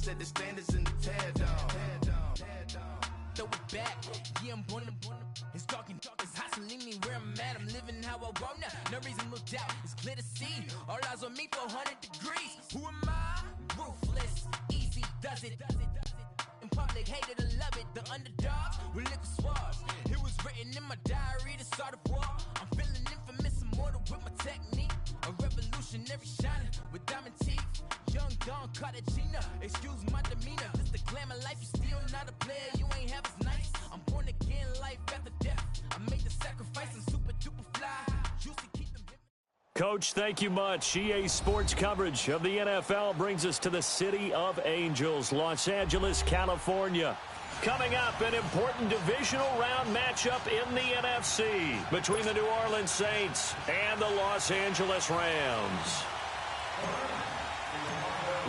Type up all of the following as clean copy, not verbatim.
set the standards in the tear down. Throw it back, yeah, I'm born to. It's dark, it's hot, so leave me where I'm at. I'm living how I want now. No reason to look out, it's clear to see. All eyes on me for 100 degrees. Who am I? Ruthless, easy, does it. In public, hated or love it. The underdogs with liquid swords. It was written in my diary to start a war. I'm feeling infamous, immortal with my technique. A revolutionary shining with diamond teeth. Young Don Cartagena, excuse my demeanor. This the glamour life, you still not a player. You ain't half as nice. I'm born again, life after death. I made the sacrifice, I'm super duper fly. Juicy, keep them. Coach, thank you much. EA Sports coverage of the NFL brings us to the City of Angels, Los Angeles, California. Coming up, an important divisional round matchup in the NFC between the New Orleans Saints and the Los Angeles Rams.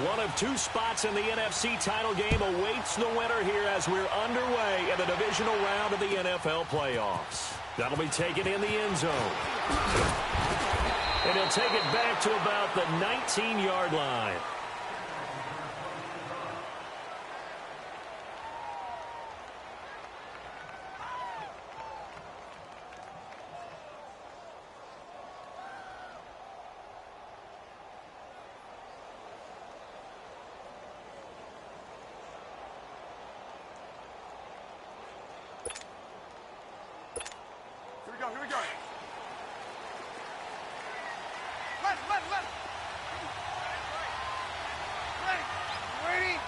One of two spots in the NFC title game awaits the winner here as we're underway in the divisional round of the NFL playoffs. That'll be taken in the end zone. And he'll take it back to about the 19-yard line. Here we go. Waiting.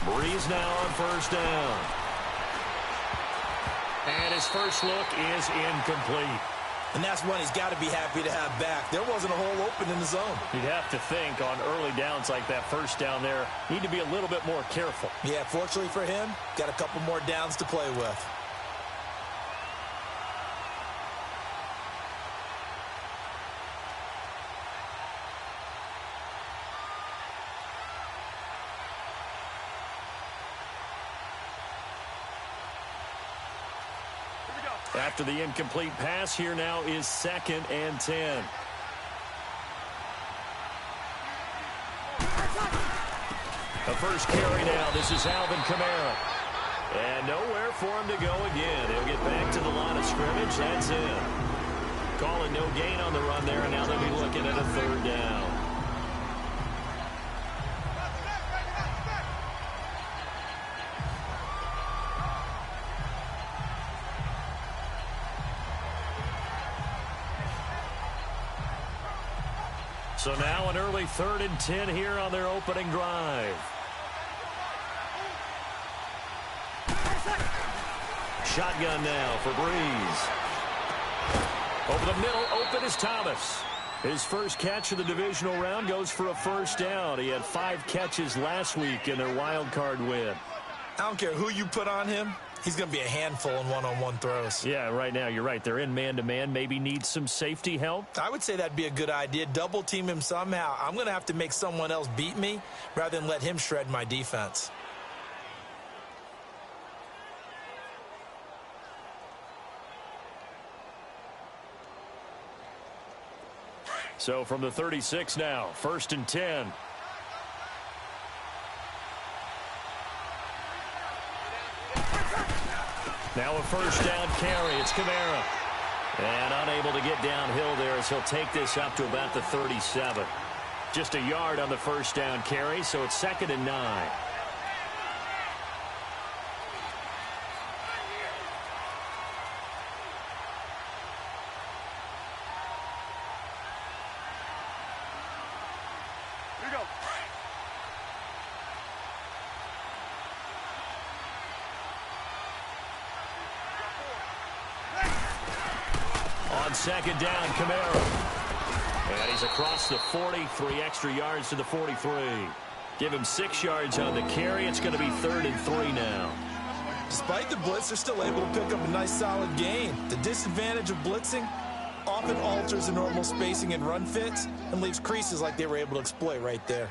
Breeze now on first down. And his first look is incomplete. And that's one he's got to be happy to have back. There wasn't a hole open in the zone. You'd have to think on early downs like that first down there, need to be a little bit more careful. Yeah, fortunately for him, got a couple more downs to play with. After the incomplete pass, here now is 2nd and 10. The first carry now. This is Alvin Kamara. And nowhere for him to go again. He'll get back to the line of scrimmage. That's it. Calling no gain on the run there, and now they'll be looking at a 3rd down. So now an early 3rd and 10 here on their opening drive. Shotgun now for Breeze. Over the middle, open is Thomas. His first catch of the divisional round goes for a 1st down. He had 5 catches last week in their wild card win. I don't care who you put on him. He's going to be a handful in one-on-one throws. Yeah, right now, you're right. They're in man-to-man. Maybe need some safety help. I would say that'd be a good idea. Double team him somehow. I'm going to have to make someone else beat me rather than let him shred my defense. So from the 36 now, 1st and 10. Now a 1st down carry. It's Kamara. And unable to get downhill there as he'll take this up to about the 37. Just a yard on the 1st down carry, so it's 2nd and 9. On 2nd down, Kamara. And he's across the 40, 3 extra yards to the 43. Give him 6 yards on the carry. It's going to be 3rd and 3 now. Despite the blitz, they're still able to pick up a nice solid gain. The disadvantage of blitzing often alters the normal spacing and run fits and leaves creases like they were able to exploit right there.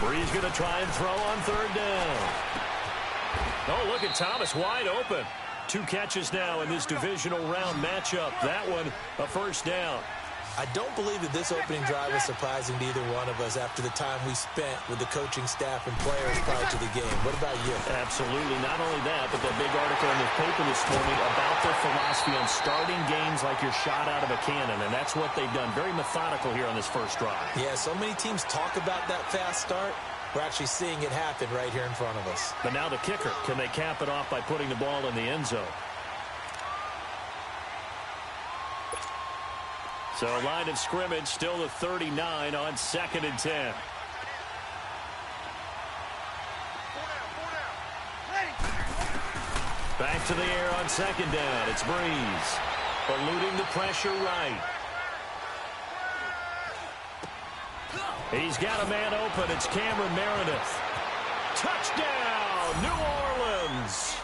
Bree's going to try and throw on third down. Oh, look at Thomas wide open. 2 catches now in this divisional round matchup. That one, a first down. I don't believe that this opening drive was surprising to either one of us after the time we spent with the coaching staff and players prior to the game. What about you? Absolutely. Not only that, but that big article in the paper this morning about their philosophy on starting games like you're shot out of a cannon, and that's what they've done. Very methodical here on this first drive. Yeah, so many teams talk about that fast start. We're actually seeing it happen right here in front of us. But now the kicker. Can they cap it off by putting the ball in the end zone? So line of scrimmage still the 39 on 2nd and 10. Back to the air on 2nd down. It's Breeze. Eluding the pressure right. He's got a man open. It's Cameron Meredith. Touchdown, New Orleans.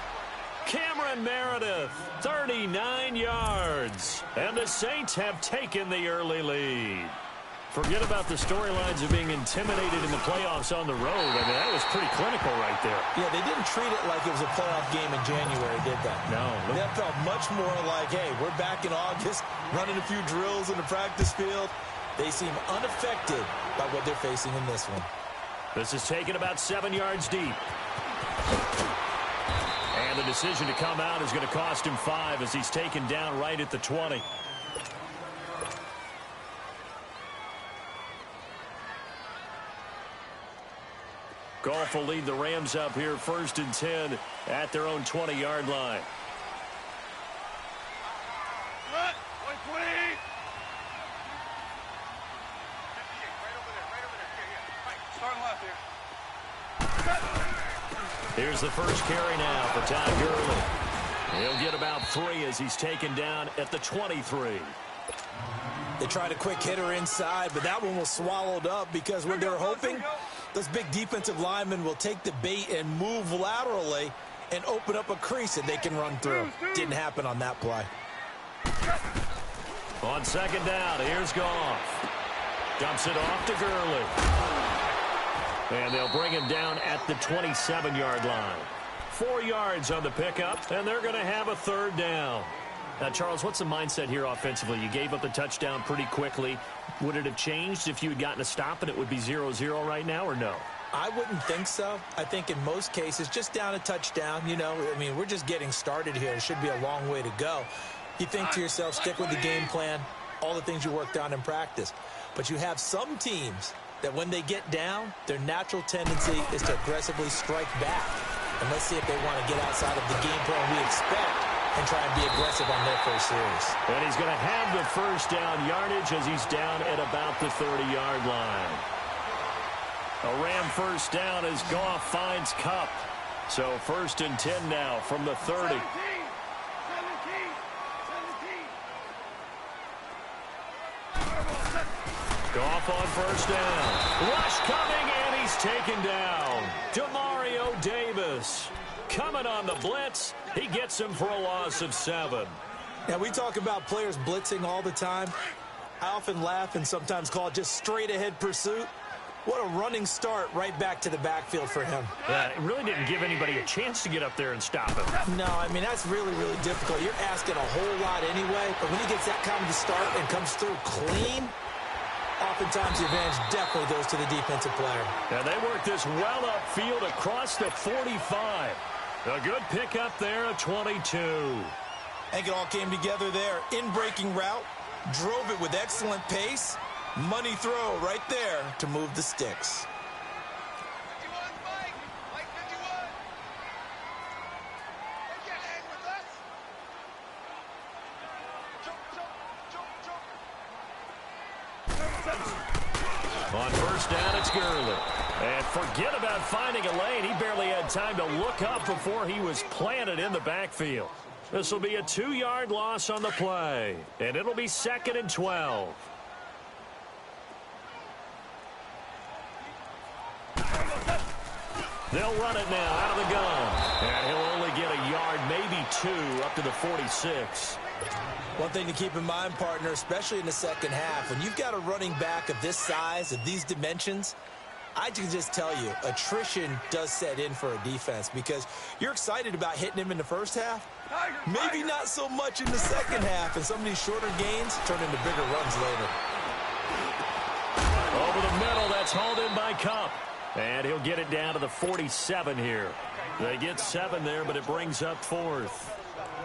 Cameron Meredith, 39 yards. And the Saints have taken the early lead. Forget about the storylines of being intimidated in the playoffs on the road. I mean, that was pretty clinical right there. Yeah, they didn't treat it like it was a playoff game in January, did they? No. That felt much more like, hey, we're back in August, running a few drills in the practice field. They seem unaffected by what they're facing in this one. This is taken about 7 yards deep. And the decision to come out is going to cost him 5 as he's taken down right at the 20. Goff will lead the Rams up here 1st and 10 at their own 20-yard line. What? 120. Starting left here. Here's the first carry now for Todd Gurley. He'll get about 3 as he's taken down at the 23. They tried a quick hitter inside, but that one was swallowed up because when they're hoping, those big defensive linemen will take the bait and move laterally and open up a crease that they can run through. Didn't happen on that play. On 2nd down, here's Goff. Dumps it off to Gurley. And they'll bring him down at the 27-yard line. 4 yards on the pickup, and they're going to have a 3rd down. Now, Charles, what's the mindset here offensively? You gave up the touchdown pretty quickly. Would it have changed if you had gotten a stop and it would be 0-0 right now, or no? I wouldn't think so. I think in most cases, just down a touchdown, you know, I mean, we're just getting started here. It should be a long way to go. You think to yourself, stick with the game plan, all the things you worked on in practice. But you have some teams that when they get down, their natural tendency is to aggressively strike back. And let's see if they want to get outside of the game plan we expect and try and be aggressive on their first series. And he's going to have the first down yardage as he's down at about the 30-yard line. A Ram first down as Goff finds Kupp. So 1st and 10 now from the 30. 17. Goff on first down. Rush coming, and he's taken down. Demario Davis coming on the blitz. He gets him for a loss of 7. Now, we talk about players blitzing all the time. I often laugh and sometimes call it just straight-ahead pursuit. What a running start right back to the backfield for him. Yeah, it really didn't give anybody a chance to get up there and stop him. No, I mean, that's really, really difficult. You're asking a whole lot anyway, but when he gets that kind of a start and comes through clean, oftentimes the advantage definitely goes to the defensive player. And they work this well upfield across the 45. A good pickup there at 22. I think it all came together there. In-breaking route, drove it with excellent pace. Money throw right there to move the sticks. 51, Mike. Mike 51. Take your hand with us. Jump. On first down, it's Gurley. And forget about finding a lane. He barely had time to look up before he was planted in the backfield. This will be a 2-yard loss on the play. And it'll be 2nd and 12. They'll run it now out of the gun. And he'll only get a yard, maybe 2, up to the 46. One thing to keep in mind, partner, especially in the second half, when you've got a running back of this size, of these dimensions, I can just tell you, attrition does set in for a defense because you're excited about hitting him in the first half. Maybe not so much in the second half, and some of these shorter gains turn into bigger runs later. Over the middle, that's hauled in by Cup. And he'll get it down to the 47 here. They get 7 there, but it brings up 4th.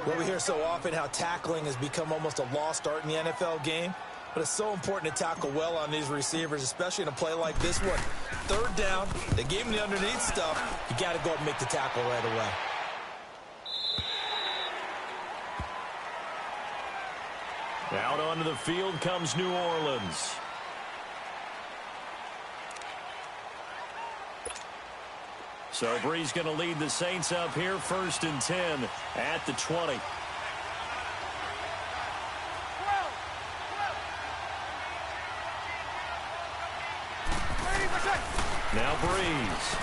Well, we hear so often how tackling has become almost a lost art in the NFL game. But it's so important to tackle well on these receivers, especially in a play like this one. 3rd down, they gave him the underneath stuff. You got to go up and make the tackle right away. Out onto the field comes New Orleans. So Bree's going to lead the Saints up here, 1st and 10 at the 20. Now Breeze.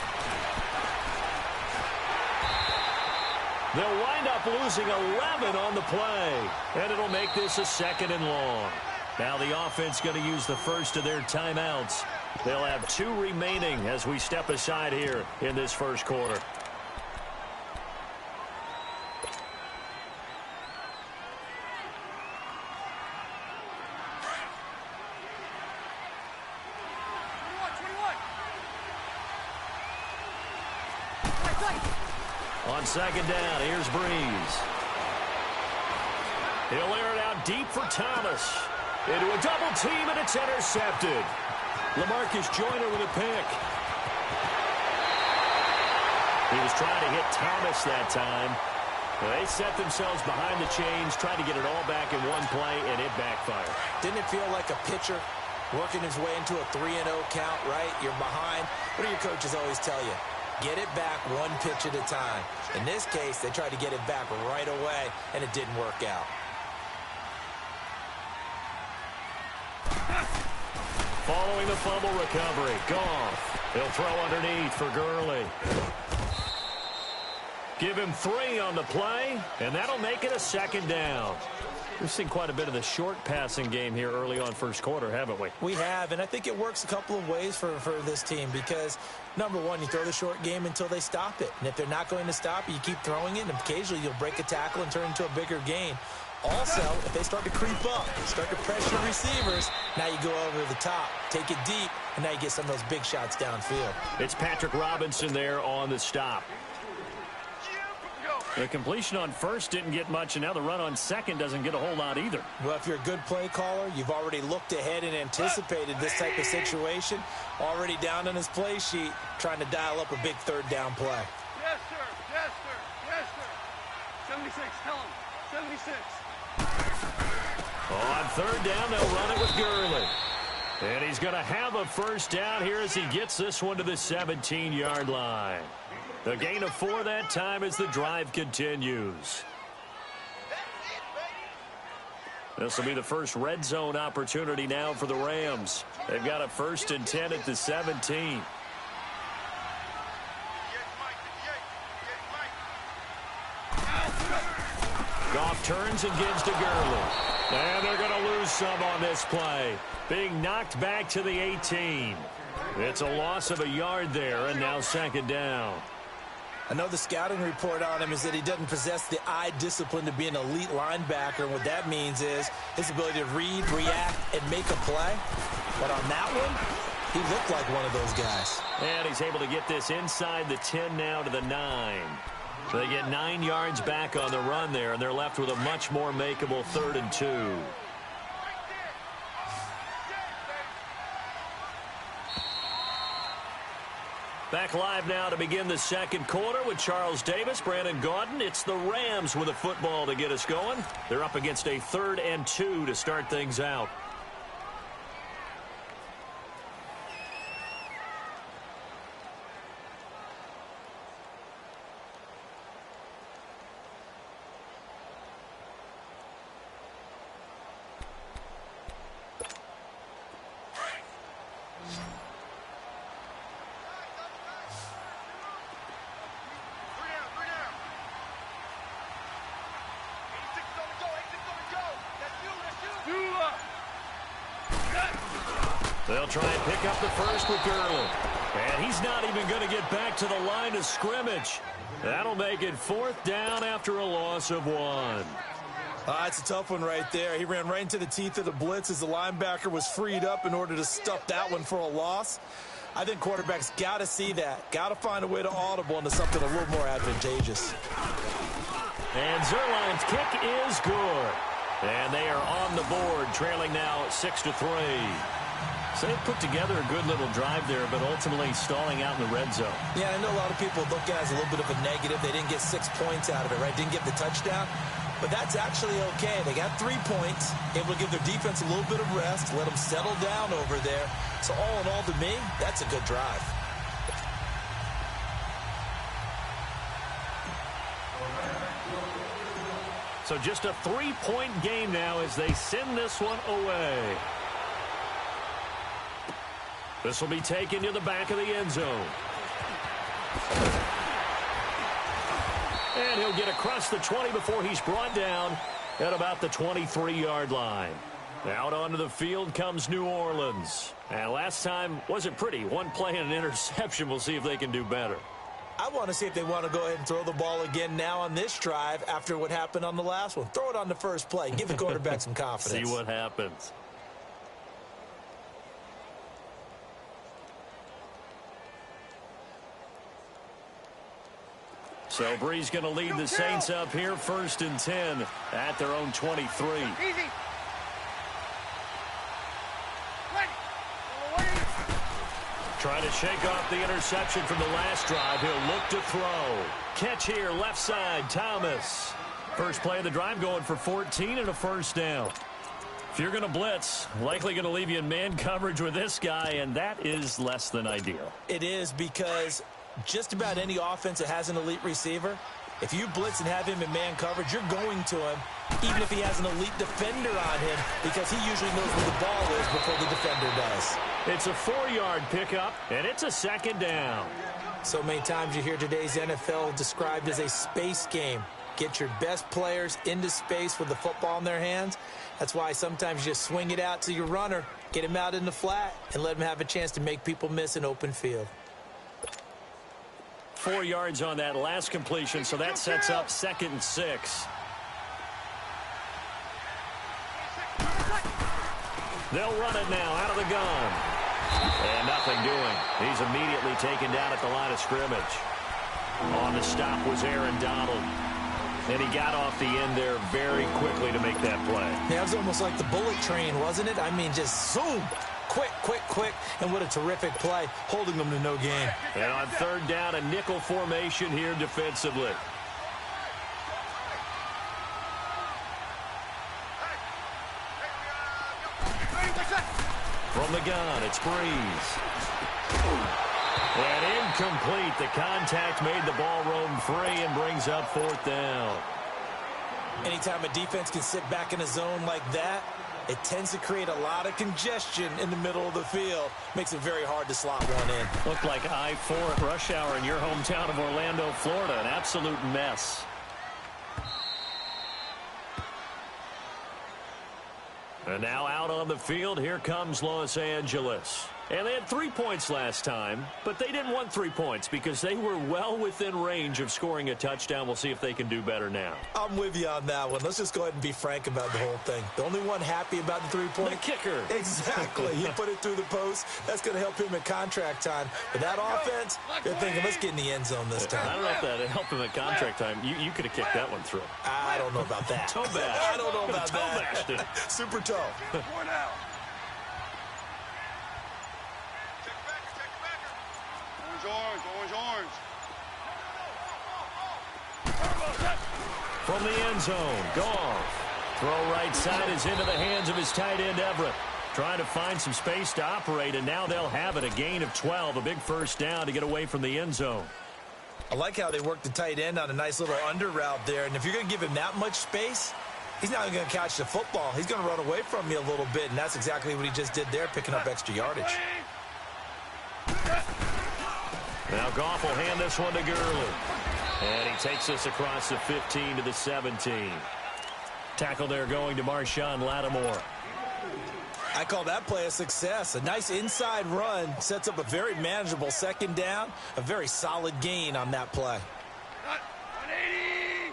They'll wind up losing 11 on the play, and it'll make this a 2nd and long. Now the offense going to use the first of their timeouts. They'll have 2 remaining as we step aside here in this first quarter. On 2nd down, here's Breeze. He'll air it out deep for Thomas. Into a double team, and it's intercepted. LaMarcus Joyner with a pick. He was trying to hit Thomas that time. They set themselves behind the chains, trying to get it all back in one play, and it backfired. Didn't it feel like a pitcher working his way into a 3-0 count, right? You're behind. What do your coaches always tell you? Get it back one pitch at a time. In this case, they tried to get it back right away, and it didn't work out. Following the fumble recovery, Goff. He'll throw underneath for Gurley. Give him 3 on the play, and that'll make it a 2nd down. We've seen quite a bit of the short passing game here early on first quarter, haven't we? We have, and I think it works a couple of ways for this team because, number one, you throw the short game until they stop it. And if they're not going to stop it, you keep throwing it, and occasionally you'll break a tackle and turn it into a bigger gain. Also, if they start to creep up, start to pressure receivers, now you go over the top, take it deep, and now you get some of those big shots downfield. It's Patrick Robinson there on the stop. The completion on first didn't get much, and now the run on second doesn't get a whole lot either. Well, if you're a good play caller, you've already looked ahead and anticipated this type of situation. Already down on his play sheet, trying to dial up a big 3rd down play. Yes, sir. Yes, sir. Yes, sir. 76. Tell him. 76. On 3rd down, they'll run it with Gurley. And he's going to have a 1st down here as he gets this one to the 17-yard line. The gain of 4 that time as the drive continues. This will be the first red zone opportunity now for the Rams. They've got a 1st and 10 at the 17. Goff turns and gives to Gurley. And they're going to lose some on this play. Being knocked back to the 18. It's a loss of a yard there, and now 2nd down. I know the scouting report on him is that he doesn't possess the eye discipline to be an elite linebacker. And what that means is his ability to read, react, and make a play. But on that one, he looked like one of those guys. And he's able to get this inside the 10 now to the 9. So they get 9 yards back on the run there, and they're left with a much more makeable 3rd and 2. Back live now to begin the second quarter with Charles Davis, Brandon Gaudin. It's the Rams with a football to get us going. They're up against a 3rd and 2 to start things out. They'll try and pick up the first with Gurley. And he's not even going to get back to the line of scrimmage. That'll make it 4th down after a loss of 1. It's a tough one right there. He ran right into the teeth of the blitz as the linebacker was freed up in order to stuff that one for a loss. I think quarterbacks got to see that. Got to find a way to audible into something a little more advantageous. And Zerline's kick is good. And they are on the board, trailing now 6-3. So they put together a good little drive there, but ultimately stalling out in the red zone. Yeah, I know a lot of people look at it as a little bit of a negative. They didn't get 6 points out of it, right? Didn't get the touchdown. But that's actually okay. They got 3 points, able to give their defense a little bit of rest, let them settle down over there. So all in all, to me, that's a good drive. So just a 3-point game now as they send this one away. This will be taken to the back of the end zone. And he'll get across the 20 before he's brought down at about the 23-yard line. Out onto the field comes New Orleans. And last time wasn't pretty. 1 play and an interception. We'll see if they can do better. I want to see if they want to go ahead and throw the ball again now on this drive after what happened on the last one. Throw it on the first play. Give the quarterback some confidence. See what happens. So Bree's going to lead the Saints up here 1st and 10 at their own 23. Easy. Trying to shake off the interception from the last drive. He'll look to throw. Catch here, left side, Thomas. First play of the drive going for 14 and a 1st down. If you're going to blitz, likely going to leave you in man coverage with this guy, and that is less than ideal. It is, because just about any offense that has an elite receiver, if you blitz and have him in man coverage, you're going to him, even if he has an elite defender on him, because he usually knows where the ball is before the defender does. It's a 4-yard pickup, and it's a 2nd down. So many times you hear today's NFL described as a space game. Get your best players into space with the football in their hands. That's why sometimes you just swing it out to your runner, get him out in the flat, and let him have a chance to make people miss an open field. 4 yards on that last completion, so that sets up 2nd and 6. They'll run it now out of the gun. And nothing doing. He's immediately taken down at the line of scrimmage. On the stop was Aaron Donald. And he got off the end there very quickly to make that play. Yeah, it was almost like the bullet train, wasn't it? I mean, just zoom. Quick, quick, quick. And what a terrific play, holding them to no gain. And on 3rd down, a nickel formation here defensively. From the gun, it's Breeze. And incomplete. The contact made the ball roam free and brings up 4th down. Anytime a defense can sit back in a zone like that, it tends to create a lot of congestion in the middle of the field. Makes it very hard to slot one in. Looked like I-4 at rush hour in your hometown of Orlando, Florida. An absolute mess. And now out on the field, here comes Los Angeles. And they had 3 points last time, but they didn't want 3 points because they were well within range of scoring a touchdown. We'll see if they can do better now. I'm with you on that one. Let's just go ahead and be frank about the whole thing. The only one happy about the 3-point? The kicker. Exactly. He put it through the post. That's going to help him at contract time. But that offense, they're thinking, let's get in the end zone this time. I don't know if that helped him at contract time. You could have kicked that one through. I don't know about that. Toe bash. I don't know about that. Toe bashed it. Super toe. 4 now. Orange. From the end zone, Goff. Throw right side is into the hands of his tight end, Everett. Trying to find some space to operate, and now they'll have it. A gain of 12, a big 1st down to get away from the end zone. I like how they work the tight end on a nice little under route there. And if you're going to give him that much space, he's not going to catch the football. He's going to run away from you a little bit, and that's exactly what he just did there, picking up extra yardage. Now Goff will hand this one to Gurley. And he takes us across the 15 to the 17. Tackle there going to Marshawn Lattimore. I call that play a success. A nice inside run sets up a very manageable second down, a very solid gain on that play. 180.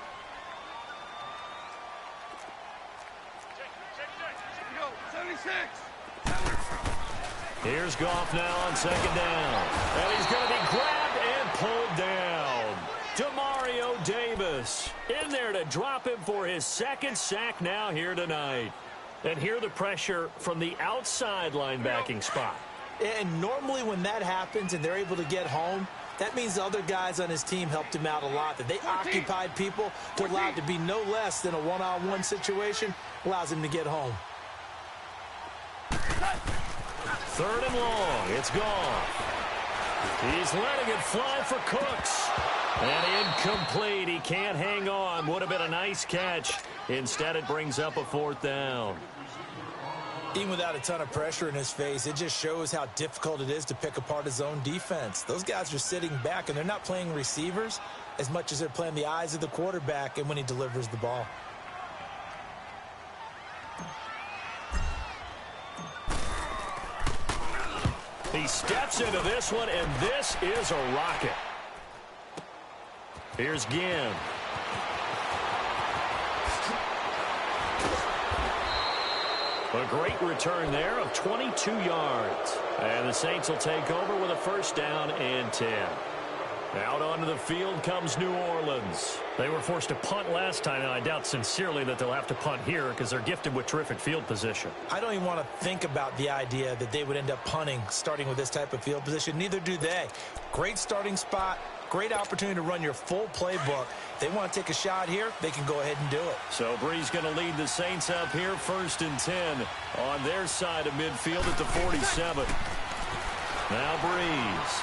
Go, 76. Here's Goff now on second down. And he's going to be grabbed and pulled down. Demario Davis in there to drop him for his second sack now here tonight. And here the pressure from the outside linebacking spot. And normally when that happens and they're able to get home, that means the other guys on his team helped him out a lot. That they occupied people to allow it to be no less than a one-on-one situation allows him to get home. Third and long. It's gone. He's letting it fly for Cooks. And incomplete. He can't hang on. Would have been a nice catch. Instead, it brings up a fourth down. Even without a ton of pressure in his face, it just shows how difficult it is to pick apart his own defense. Those guys are sitting back, and they're not playing receivers as much as they're playing the eyes of the quarterback and when he delivers the ball. He steps into this one, and this is a rocket. Here's Ginn. A great return there of 22 yards. And the Saints will take over with a first down and 10. Out onto the field comes New Orleans. They were forced to punt last time, and I doubt sincerely that they'll have to punt here because they're gifted with terrific field position. I don't even want to think about the idea that they would end up punting starting with this type of field position. Neither do they. Great starting spot. Great opportunity to run your full playbook. If they want to take a shot here, they can go ahead and do it. So Bree's going to lead the Saints up here, first and 10 on their side of midfield at the 47. Now Breeze.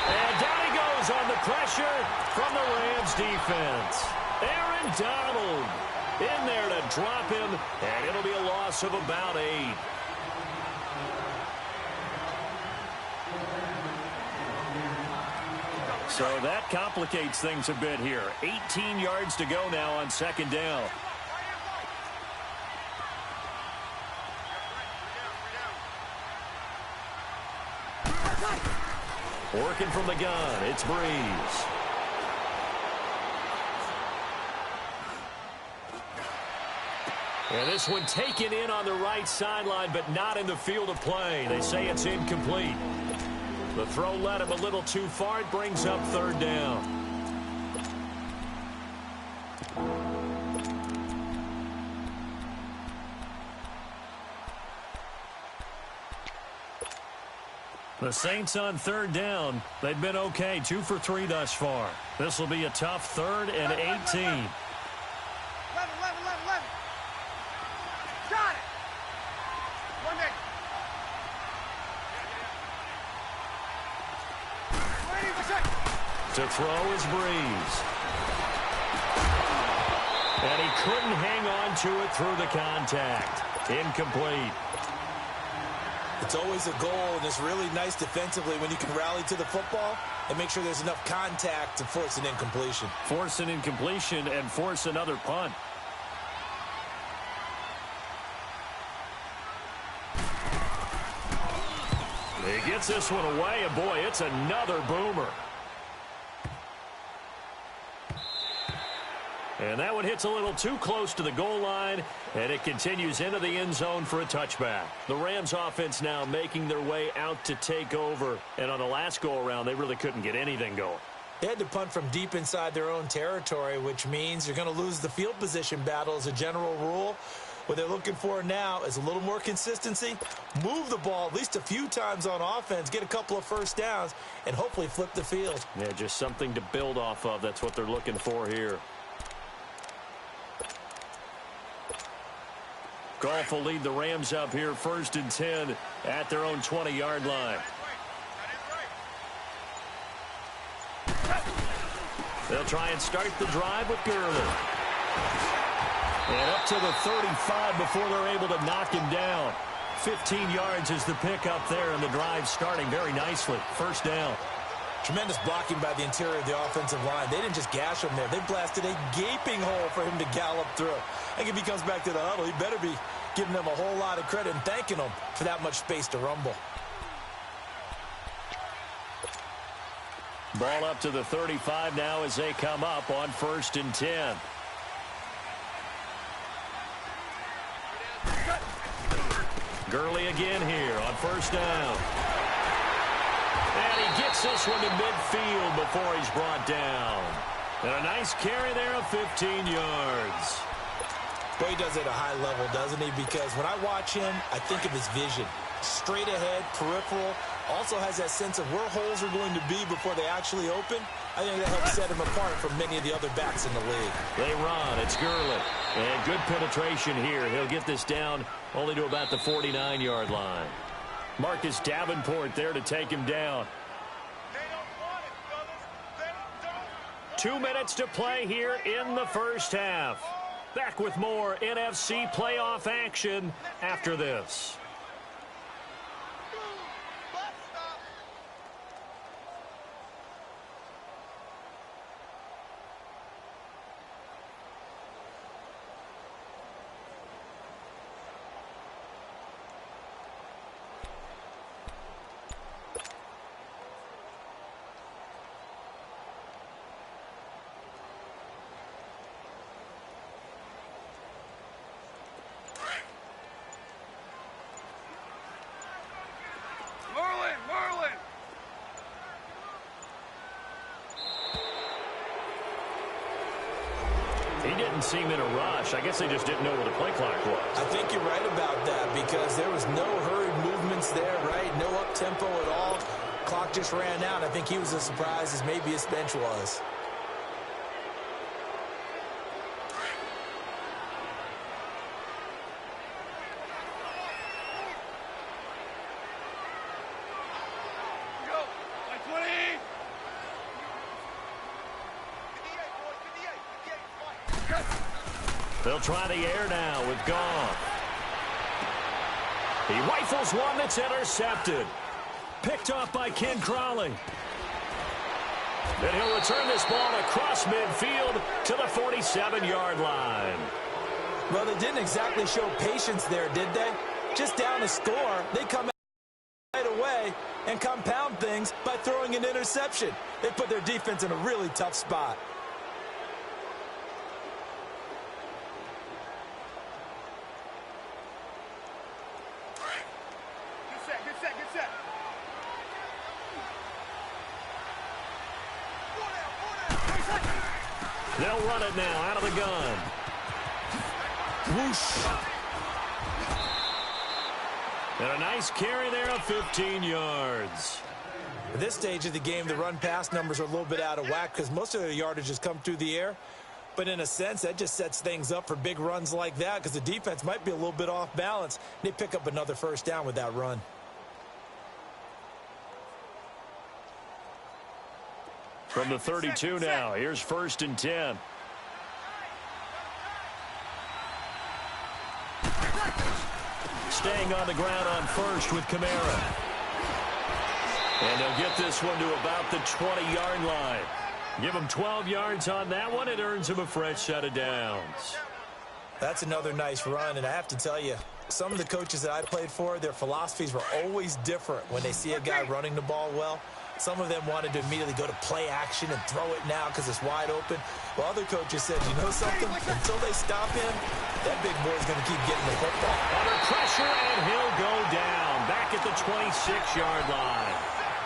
And down he goes on the pressure from the Rams defense. Aaron Donald in there to drop him, and it'll be a loss of about 8. So that complicates things a bit here. 18 yards to go now on second down. Working from the gun, it's Breeze. And this one taken in on the right sideline, but not in the field of play. They say it's incomplete. The throw led him a little too far. It brings up third down. The Saints on third down. They've been okay. 2 for 3 thus far. This will be a tough third and 18. 11. Got it. 1 minute. To throw is Breeze. And he couldn't hang on to it through the contact. Incomplete. It's always a goal, and it's really nice defensively when you can rally to the football and make sure there's enough contact to force an incompletion. Force an incompletion and force another punt. He gets this one away, and boy, it's another boomer. And that one hits a little too close to the goal line, and it continues into the end zone for a touchback. The Rams offense now making their way out to take over. And on the last go-around, they really couldn't get anything going. They had to punt from deep inside their own territory, which means you're going to lose the field position battle as a general rule. What they're looking for now is a little more consistency, move the ball at least a few times on offense, get a couple of first downs, and hopefully flip the field. Yeah, just something to build off of. That's what they're looking for here. Goff will lead the Rams up here first and 10 at their own 20-yard line. They'll try and start the drive with Gurley. And up to the 35 before they're able to knock him down. 15 yards is the pickup there, and the drive starting very nicely. First down. Tremendous blocking by the interior of the offensive line. They didn't just gash him there. They blasted a gaping hole for him to gallop through. I think if he comes back to the huddle, he better be giving them a whole lot of credit and thanking them for that much space to rumble. Ball up to the 35 now as they come up on 1st and 10. Gurley again here on 1st down. And he gets this one to midfield before he's brought down. And a nice carry there of 15 yards. Boy, he does it at a high level, doesn't he? Because when I watch him, I think of his vision. Straight ahead, peripheral. Also has that sense of where holes are going to be before they actually open. I think that helps set him apart from many of the other backs in the league. They run. It's Gurley. And good penetration here. He'll get this down only to about the 49-yard line. Marcus Davenport there to take him down. 2 minutes to play here in the first half. Back with more NFC playoff action after this. He didn't seem in a rush. I guess they just didn't know where the play clock was. I think you're right about that because there was no hurried movements there, right? No up-tempo at all. Clock just ran out. I think he was as surprised as maybe his bench was. They'll try the air now with Goff. He rifles one that's intercepted. Picked off by Ken Crawley. Then he'll return this ball across midfield to the 47-yard line. Well, they didn't exactly show patience there, did they? Just down a score, they come right away and compound things by throwing an interception. They put their defense in a really tough spot. They'll run it now out of the gun. Whoosh. And a nice carry there of 15 yards. At this stage of the game, the run-pass numbers are a little bit out of whack because most of their yardage has come through the air. But in a sense, that just sets things up for big runs like that because the defense might be a little bit off balance. They pick up another first down with that run. From the 32 now, here's 1st and 10. Staying on the ground on 1st with Kamara. And they'll get this one to about the 20-yard line. Give them 12 yards on that one. It earns them a fresh set of downs. That's another nice run, and I have to tell you, some of the coaches that I played for, their philosophies were always different when they see a guy running the ball well. Some of them wanted to immediately go to play action and throw it now because it's wide open. While other coaches said, you know something? Until they stop him, that big boy's going to keep getting the football. Under pressure, and he'll go down back at the 26-yard line.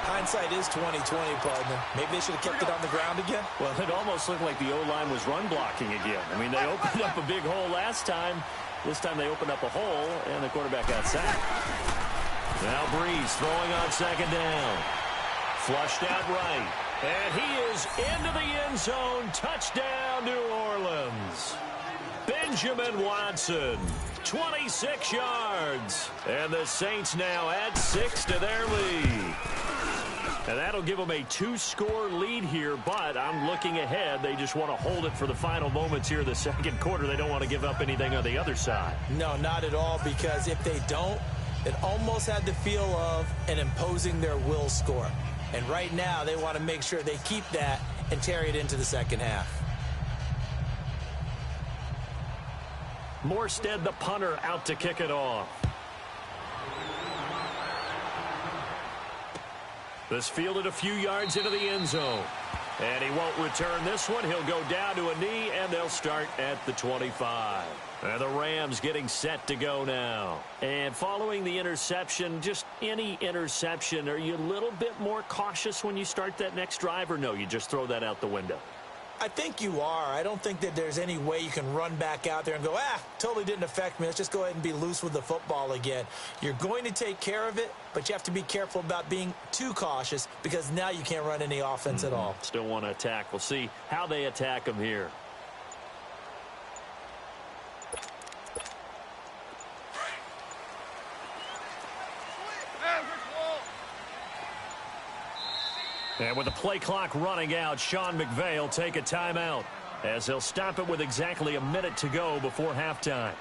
Hindsight is 20/20, partner. Maybe they should have kept it on the ground again. Well, it almost looked like the O-line was run blocking again. I mean, they opened up a big hole last time. This time they opened up a hole, and the quarterback got sacked. Now Breeze throwing on 2nd down. Flushed out right. And he is into the end zone. Touchdown, New Orleans. Benjamin Watson, 26 yards. And the Saints now add 6 to their lead. And that'll give them a 2-score lead here, but I'm looking ahead. They just want to hold it for the final moments here of the second quarter. They don't want to give up anything on the other side. No, not at all, because if they don't, it almost had the feel of an imposing their will score. And right now, they want to make sure they keep that and carry it into the second half. Morstead, the punter, out to kick it off. This fielded a few yards into the end zone. And he won't return this one. He'll go down to a knee, and they'll start at the 25. And the Rams getting set to go now. And following the interception, just any interception, are you a little bit more cautious when you start that next drive, or no, you just throw that out the window? I think you are. I don't think that there's any way you can run back out there and go, totally didn't affect me. Let's just go ahead and be loose with the football again. You're going to take care of it, but you have to be careful about being too cautious because now you can't run any offense at all. Still want to attack. We'll see how they attack them here. And with the play clock running out, Sean McVay will take a timeout as they'll stop it with exactly a minute to go before halftime.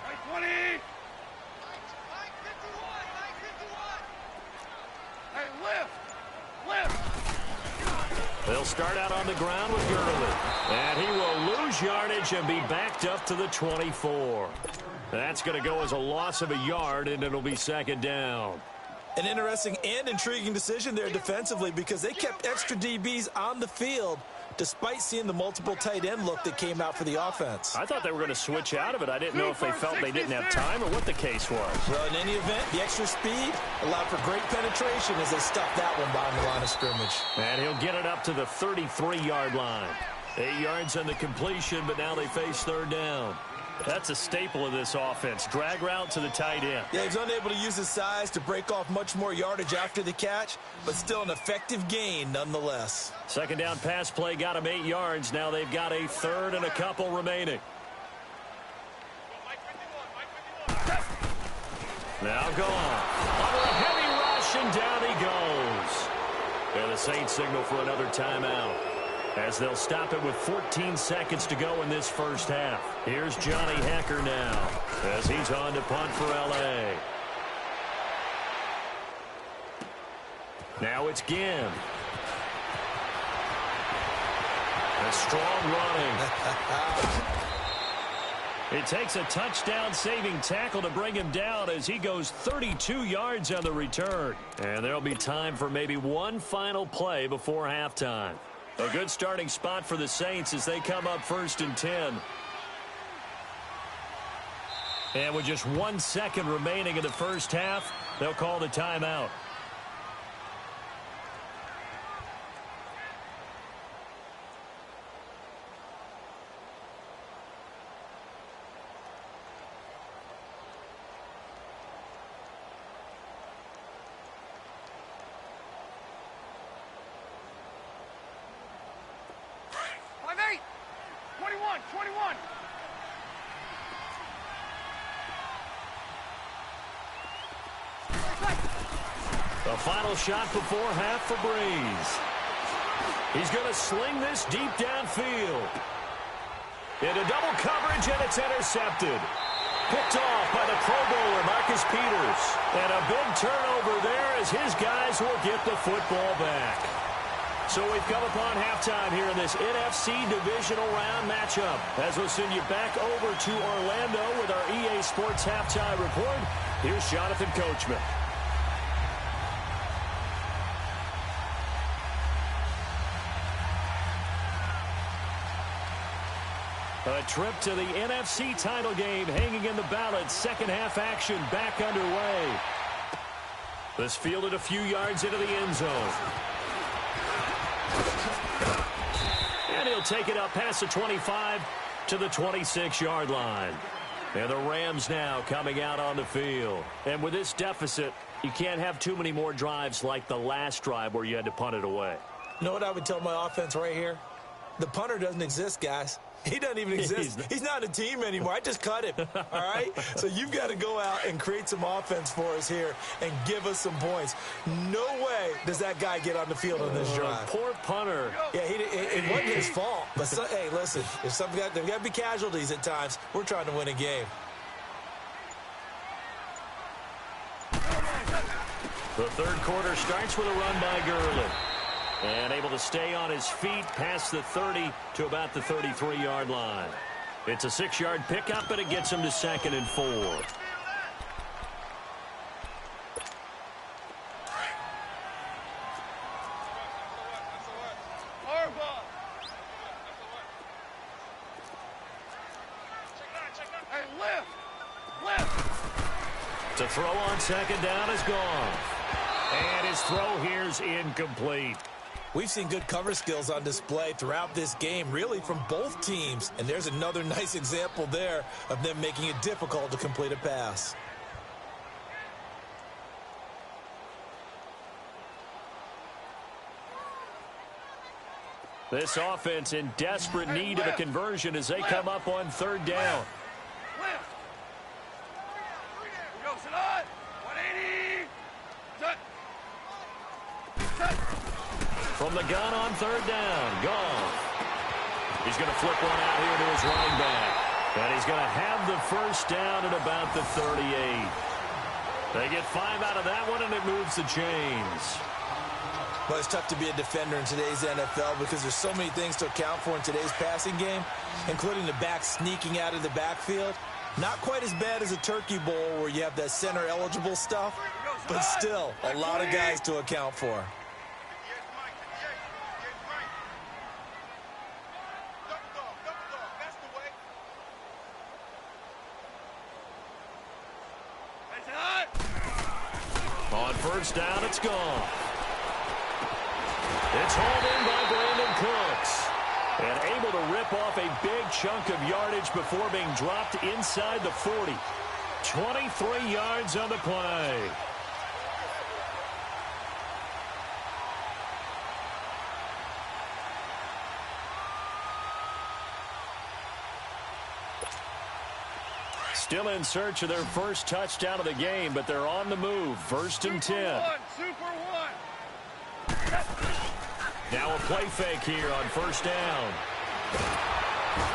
Right 20. Hey, lift. They'll start out on the ground with Gurley. And he will lose yardage and be backed up to the 24. That's going to go as a loss of a yard, and it'll be second down. An interesting and intriguing decision there defensively because they kept extra DBs on the field despite seeing the multiple tight end look that came out for the offense. I thought they were going to switch out of it. I didn't know if they felt they didn't have time or what the case was. Well, in any event, the extra speed allowed for great penetration as they stuffed that one behind the line of scrimmage. And he'll get it up to the 33-yard line. 8 yards on the completion, but now they face third down. That's a staple of this offense. Drag route to the tight end. Yeah, he's unable to use his size to break off much more yardage after the catch, but still an effective gain nonetheless. Second down pass play got him 8 yards. Now they've got a third and a couple remaining. Now gone. Under a heavy rush, and down he goes. And the Saints signal for another timeout, as they'll stop it with 14 seconds to go in this first half. Here's Johnny Hecker now as he's on to punt for L.A. Now it's Ginn. A strong running. It takes a touchdown-saving tackle to bring him down as he goes 32 yards on the return. And there'll be time for maybe one final play before halftime. A good starting spot for the Saints as they come up 1st and 10. And with just 1 second remaining in the first half, they'll call the timeout. The final shot before half for Breeze. He's going to sling this deep downfield. Into double coverage, and it's intercepted. Picked off by the Pro Bowler, Marcus Peters. And a big turnover there as his guys will get the football back. So we've come upon halftime here in this NFC Divisional Round matchup. As we'll send you back over to Orlando with our EA Sports Halftime Report, here's Jonathan Coachman. A trip to the NFC title game hanging in the balance. Second half action back underway. This fielded a few yards into the end zone. And he'll take it up past the 25 to the 26-yard line. And the Rams now coming out on the field. And with this deficit, You can't have too many more drives like the last drive where you had to punt it away. You know what I would tell my offense right here? The punter doesn't exist, guys. He doesn't even exist. He's not a team anymore. I just cut him, all right? So you've got to go out and create some offense for us here and give us some points. No way does that guy get on the field on this drive. Poor punter. Yeah, it wasn't his fault. But, hey, listen, there's got to be casualties at times. We're trying to win a game. The third quarter starts with a run by Gurley. And able to stay on his feet past the 30 to about the 33-yard line. It's a 6-yard pickup, and it gets him to 2nd and 4. To throw on 2nd down is gone. And his throw here's incomplete. We've seen good cover skills on display throughout this game, really from both teams. And there's another nice example there of them making it difficult to complete a pass. This offense in desperate need of a conversion as they come up on 3rd down. From the gun on 3rd down, Goff. He's going to flip one out here to his running back. And he's going to have the first down at about the 38. They get 5 out of that one, and it moves the chains. Well, it's tough to be a defender in today's NFL because there's so many things to account for in today's passing game, including the back sneaking out of the backfield. Not quite as bad as a turkey bowl where you have that center-eligible stuff, but still a lot of guys to account for. On 1st down, it's gone. It's hauled in by Brandon Cooks. And able to rip off a big chunk of yardage before being dropped inside the 40. 23 yards on the play. Still in search of their first touchdown of the game, but they're on the move. 1st and 10. Now a play fake here on 1st down.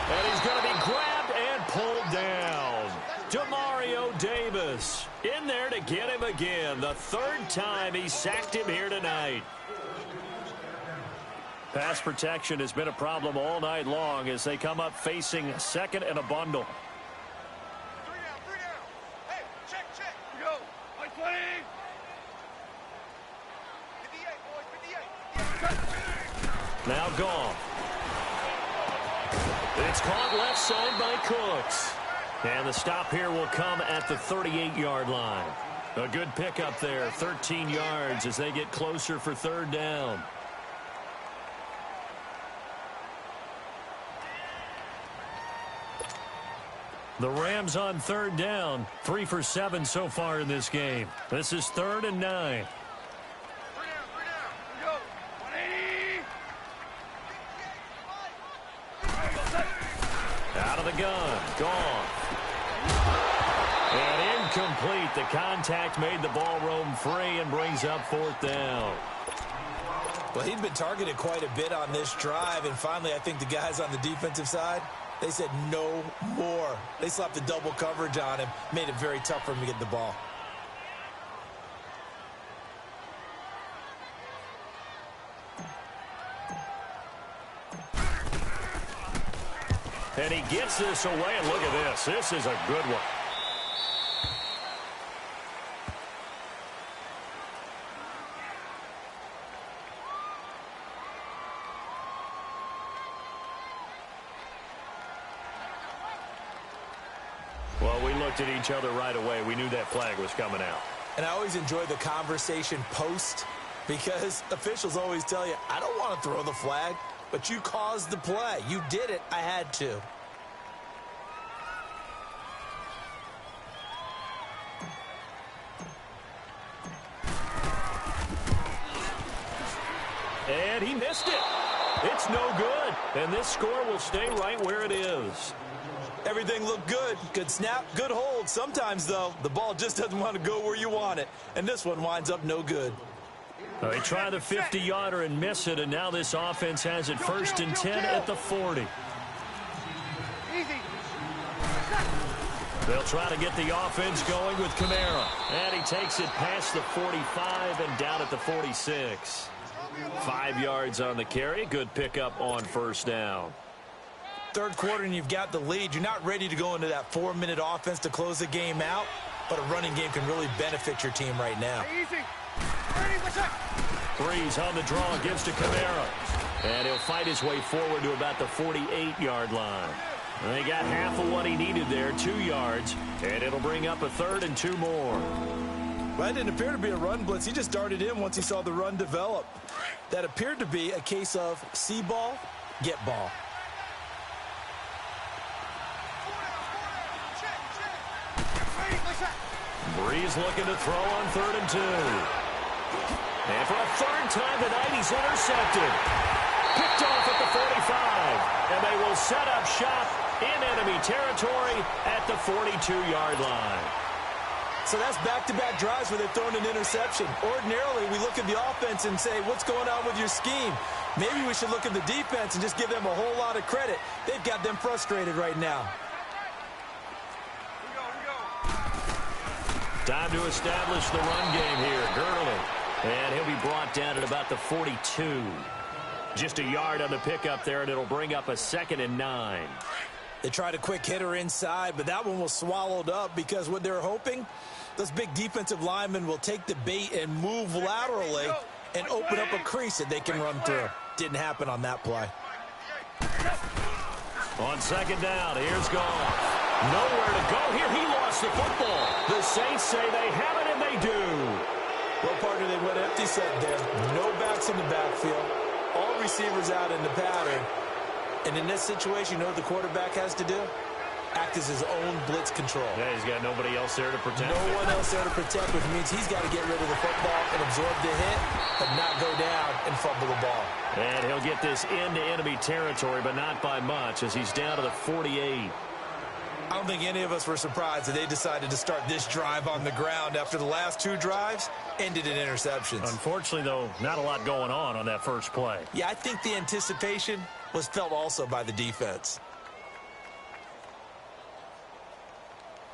And he's going to be grabbed and pulled down. Demario Davis in there to get him again. The 3rd time he sacked him here tonight. Pass protection has been a problem all night long as they come up facing 2nd and a bundle. Now gone. It's caught left side by Cooks. And the stop here will come at the 38-yard line. A good pickup there, 13 yards as they get closer for 3rd down. The Rams on 3rd down, 3 for 7 so far in this game. This is 3rd and 9. Out of the gun, gone. And incomplete. The contact made the ball roam free and brings up 4th down. Well, he'd been targeted quite a bit on this drive, and finally I think the guys on the defensive side, they said no more. They slapped the double coverage on him, made it very tough for him to get the ball. And he gets this away, and look at this. This is a good one. Well, we looked at each other right away. We knew that flag was coming out. And I always enjoy the conversation post because officials always tell you, I don't want to throw the flag. But you caused the play. You did it. I had to. And he missed it. It's no good. And this score will stay right where it is. Everything looked good. Good snap, good hold. Sometimes, though, the ball just doesn't want to go where you want it. And this one winds up no good. They try the 50-yarder and miss it, and now this offense has it 1st and 10 at the 40. Easy. They'll try to get the offense going with Kamara. And he takes it past the 45 and down at the 46. 5 yards on the carry. Good pickup on 1st down. Third quarter and you've got the lead. You're not ready to go into that 4-minute offense to close the game out, but a running game can really benefit your team right now. Easy. What's up? Breeze on the draw, gives to Kamara. And he'll fight his way forward to about the 48-yard line. And they got half of what he needed there, 2 yards. And it'll bring up a 3rd and 2 more. Well, that didn't appear to be a run blitz. He just darted in once he saw the run develop. That appeared to be a case of see ball, get ball. Breeze looking to throw on 3rd and 2. And for a 3rd time tonight, he's intercepted. Picked off at the 45. And they will set up shop in enemy territory at the 42-yard line. So that's back-to-back drives where they've thrown an interception. Ordinarily, we look at the offense and say, what's going on with your scheme? Maybe we should look at the defense and just give them a whole lot of credit. They've got them frustrated right now. Time to establish the run game here. Gurley. And he'll be brought down at about the 42. Just a yard on the pickup there, and it'll bring up a 2nd and 9. They tried a quick hitter inside, but that one was swallowed up because what they're hoping, those big defensive linemen will take the bait and move laterally and open up a crease that they can run through. Didn't happen on that play. On 2nd down, here's Goff. Nowhere to go here. He lost the football. The Saints say they have it, and they do. Well, partner, they went empty set there. No backs in the backfield. All receivers out in the pattern. And in this situation, you know what the quarterback has to do? Act as his own blitz control. Yeah, he's got nobody else there to protect. No one else there to protect, which means he's got to get rid of the football and absorb the hit, but not go down and fumble the ball. And he'll get this into enemy territory, but not by much, as he's down to the 48. I don't think any of us were surprised that they decided to start this drive on the ground after the last 2 drives ended in interceptions. Unfortunately, though, not a lot going on that first play. Yeah, I think the anticipation was felt also by the defense.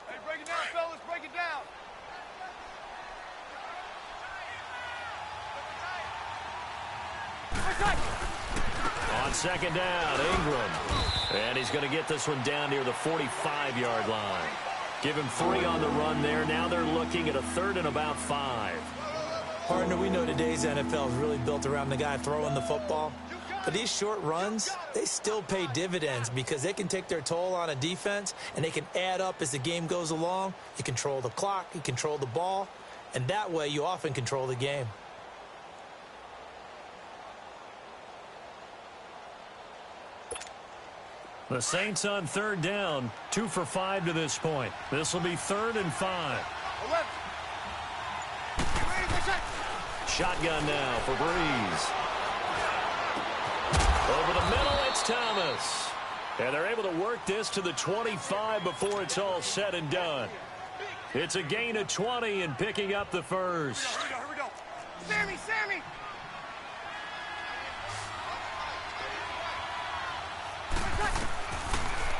Hey, break it down, fellas. Break it down. On 2nd down, Ingram. And he's going to get this one down near the 45-yard line. Give him 3 on the run there. Now they're looking at a 3rd and about 5. Partner, we know today's NFL is really built around the guy throwing the football. But these short runs, they still pay dividends because they can take their toll on a defense and they can add up as the game goes along. You control the clock, you control the ball, and that way you often control the game. The Saints on 3rd down, 2 for 5 to this point. This will be 3rd and 5. Shotgun now for Breeze. Over the middle, it's Thomas. And they're able to work this to the 25 before it's all said and done. It's a gain of 20 and picking up the first. Here we go. Sammy!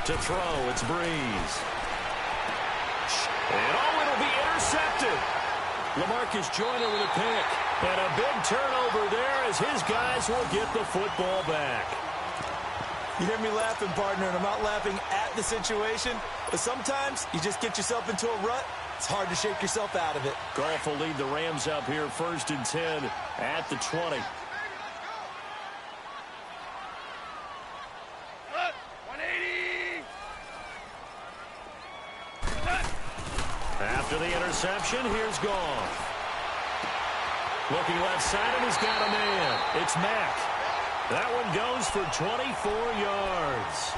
To throw, it's Breeze. And it'll be intercepted. LaMarcus Joyner with a pick. And a big turnover there as his guys will get the football back. You hear me laughing, partner, and I'm not laughing at the situation, but sometimes you just get yourself into a rut. It's hard to shake yourself out of it. Goff will lead the Rams up here 1st and 10 at the 20. After the interception, here's Goff. Looking left side, and he's got a man. It's Mack. That one goes for 24 yards.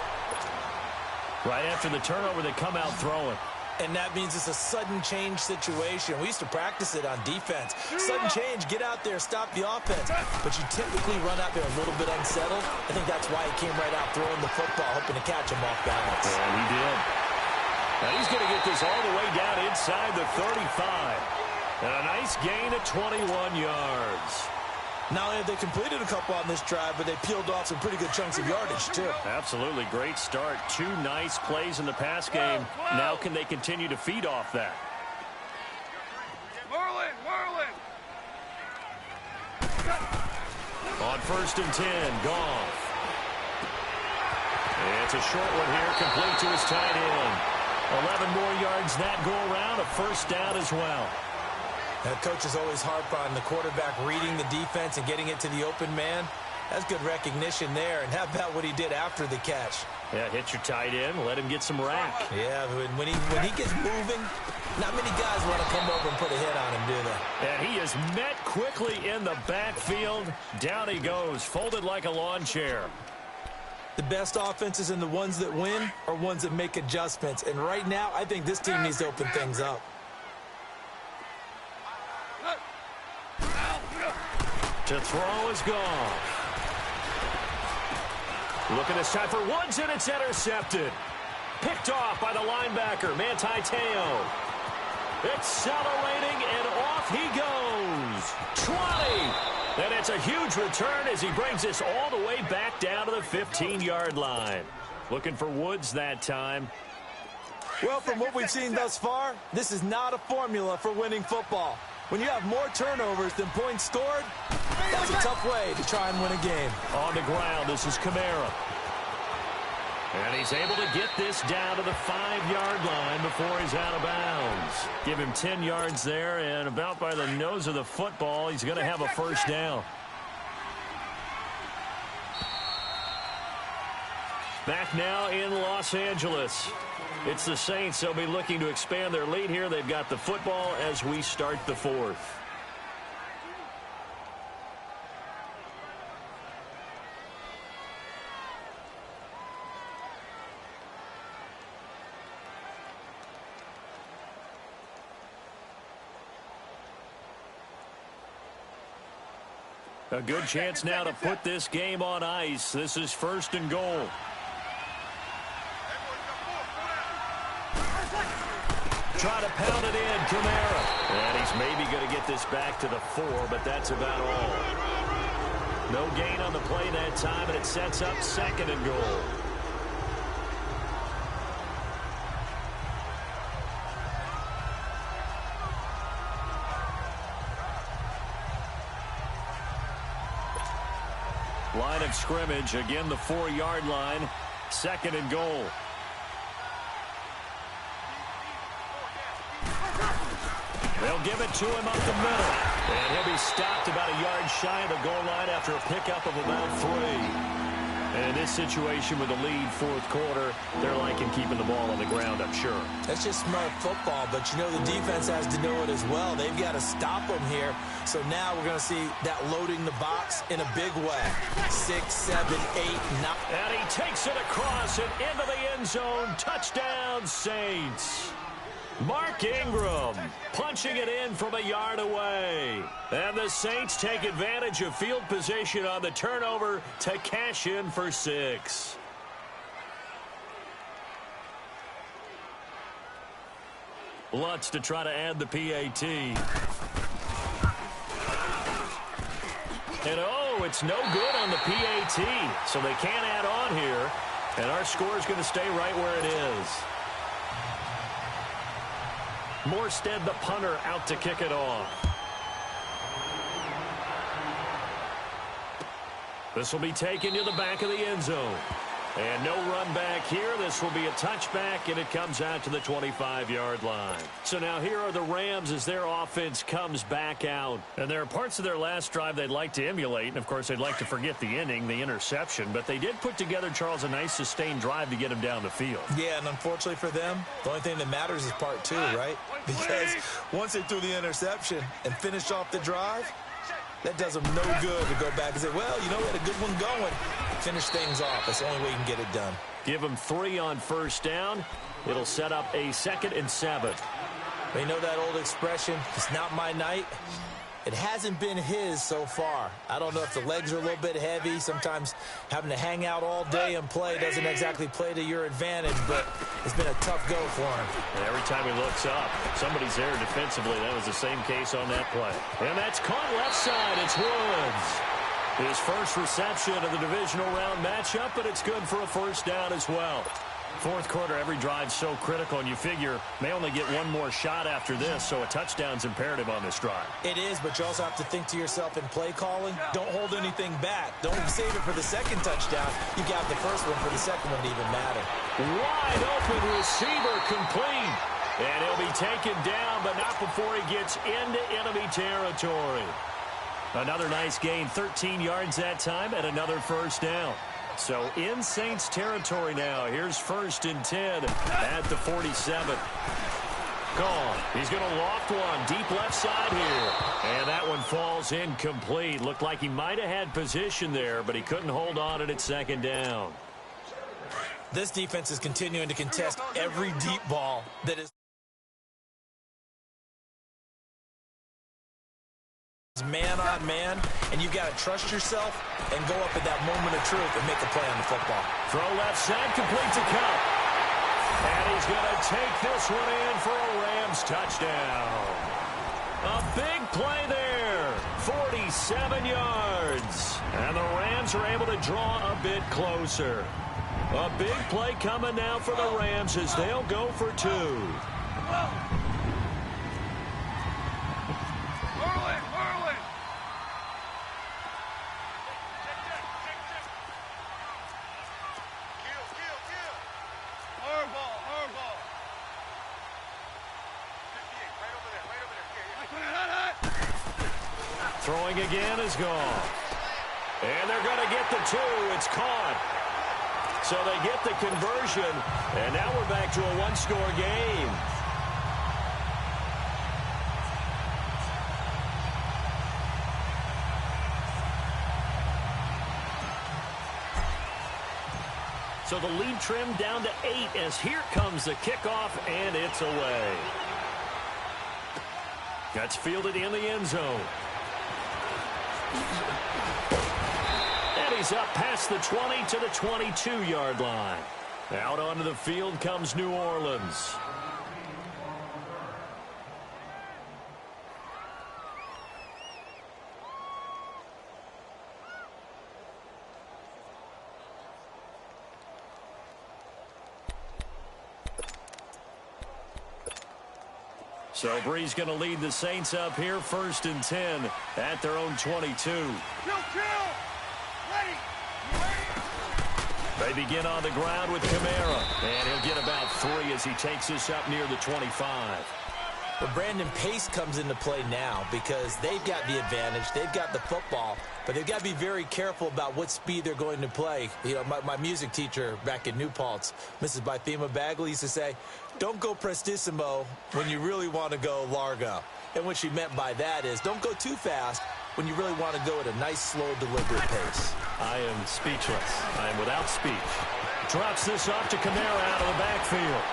Right after the turnover, they come out throwing. And that means it's a sudden change situation. We used to practice it on defense. Sudden change, get out there, stop the offense. But you typically run out there a little bit unsettled. I think that's why he came right out throwing the football, hoping to catch him off balance. And he did. Now he's going to get this all the way down inside the 35. And a nice gain of 21 yards. Not only have they completed a couple on this drive, but they peeled off some pretty good chunks of yardage, too. Absolutely great start. 2 nice plays in the pass game. Now can they continue to feed off that? Merlin! On 1st and 10, Goff. It's a short one here, complete to his tight end. 11 more yards that go around, a first down as well. That coach is always harp on the quarterback reading the defense and getting it to the open man. That's good recognition there. And how about what he did after the catch? Yeah, hit your tight end, let him get some rack. Yeah, when he gets moving, not many guys want to come over and put a hit on him, do they? And he is met quickly in the backfield. Down he goes, folded like a lawn chair. The best offenses and the ones that win are ones that make adjustments. And right now, I think this team needs to open things up. To throw is gone. Looking this time for Woods, and it's intercepted. Picked off by the linebacker, Manti Te'o. Accelerating, and off he goes. 20. And it's a huge return as he brings this all the way back down to the 15-yard line. Looking for Woods that time. Well, from what we've seen thus far, this is not a formula for winning football. When you have more turnovers than points scored, that's a tough way to try and win a game. On the ground, this is Kamara. And he's able to get this down to the 5-yard line before he's out of bounds. Give him 10 yards there, and about by the nose of the football, he's going to have a first down. Back now in Los Angeles. It's the Saints. They'll be looking to expand their lead here. They've got the football as we start the 4th. A good chance now to put this game on ice. This is 1st and goal. Try to pound it in, Kamara. And he's maybe going to get this back to the 4, but that's about all. No gain on the play that time, and it sets up 2nd and goal. Line of scrimmage, again the 4-yard line, 2nd and goal. They'll give it to him up the middle. And he'll be stopped about a yard shy of the goal line after a pickup of about 3. And in this situation with the lead 4th quarter, they're liking keeping the ball on the ground, I'm sure. That's just smart football, but you know the defense has to know it as well. They've got to stop them here. So now we're going to see that loading the box in a big way. 6, 7, 8, 9. And he takes it across and into the end zone. Touchdown, Saints. Mark Ingram punching it in from a yard away. And the Saints take advantage of field position on the turnover to cash in for 6. Lutz to try to add the PAT. And oh, it's no good on the PAT. So they can't add on here. And our score is going to stay right where it is. Morstead, the punter, out to kick it off. This will be taken to the back of the end zone. And no run back here. This will be a touchback, and it comes out to the 25-yard line. So now here are the Rams as their offense comes back out. And there are parts of their last drive they'd like to emulate. And, of course, they'd like to forget the inning, the interception. But they did put together, Charles, a nice sustained drive to get him down the field. Yeah, and unfortunately for them, the only thing that matters is part 2, right? Because once they threw the interception and finished off the drive, that does them no good to go back and say, well, you know, we had a good one going. Finish things off. That's the only way you can get it done. Give him 3 on first down. It'll set up a 2nd and 7. You know that old expression, it's not my night? It hasn't been his so far. I don't know if the legs are a little bit heavy. Sometimes having to hang out all day and play doesn't exactly play to your advantage, but it's been a tough go for him. And every time he looks up, somebody's there defensively. That was the same case on that play. And that's caught left side. It's Woods. His first reception of the divisional round matchup, but it's good for a first down as well. Fourth quarter, every drive's so critical, and you figure may only get one more shot after this, so a touchdown's imperative on this drive. It is, but you also have to think to yourself in play calling, don't hold anything back. Don't save it for the second touchdown. You got the first one for the second one to even matter. Wide open receiver complete. And he'll be taken down, but not before he gets into enemy territory. Another nice gain, 13 yards that time, and another first down. So in Saints territory now. Here's 1st and 10 at the 47. Gone. He's going to loft one deep left side here. And that one falls incomplete. Looked like he might have had position there, but he couldn't hold on at 2nd down. This defense is continuing to contest every deep ball that is man on man, and you've got to trust yourself and go up at that moment of truth and make a play on the football. Throw left side, complete to Cup. And he's going to take this one in for a Rams touchdown. A big play there, 47 yards. And the Rams are able to draw a bit closer. A big play coming now for the Rams as they'll go for 2. Throwing again is gone. And they're going to get the 2. It's caught. So they get the conversion. And now we're back to a one-score game. So the lead trimmed down to 8 as here comes the kickoff, and it's away. That's fielded in the end zone. And he's up past the 20 to the 22-yard line. Out onto the field comes New Orleans. So Bree's going to lead the Saints up here, 1st and 10 at their own 22. They begin on the ground with Kamara, and he'll get about 3 as he takes this up near the 25. But Brandon, pace comes into play now because they've got the advantage. They've got the football, but they've got to be very careful about what speed they're going to play. You know, my music teacher back in New Paltz, Mrs. Bythema Bagley, used to say, don't go prestissimo when you really want to go largo. And what she meant by that is don't go too fast when you really want to go at a nice, slow, deliberate pace. I am speechless. I am without speech. Drops this off to Kamara out of the backfield.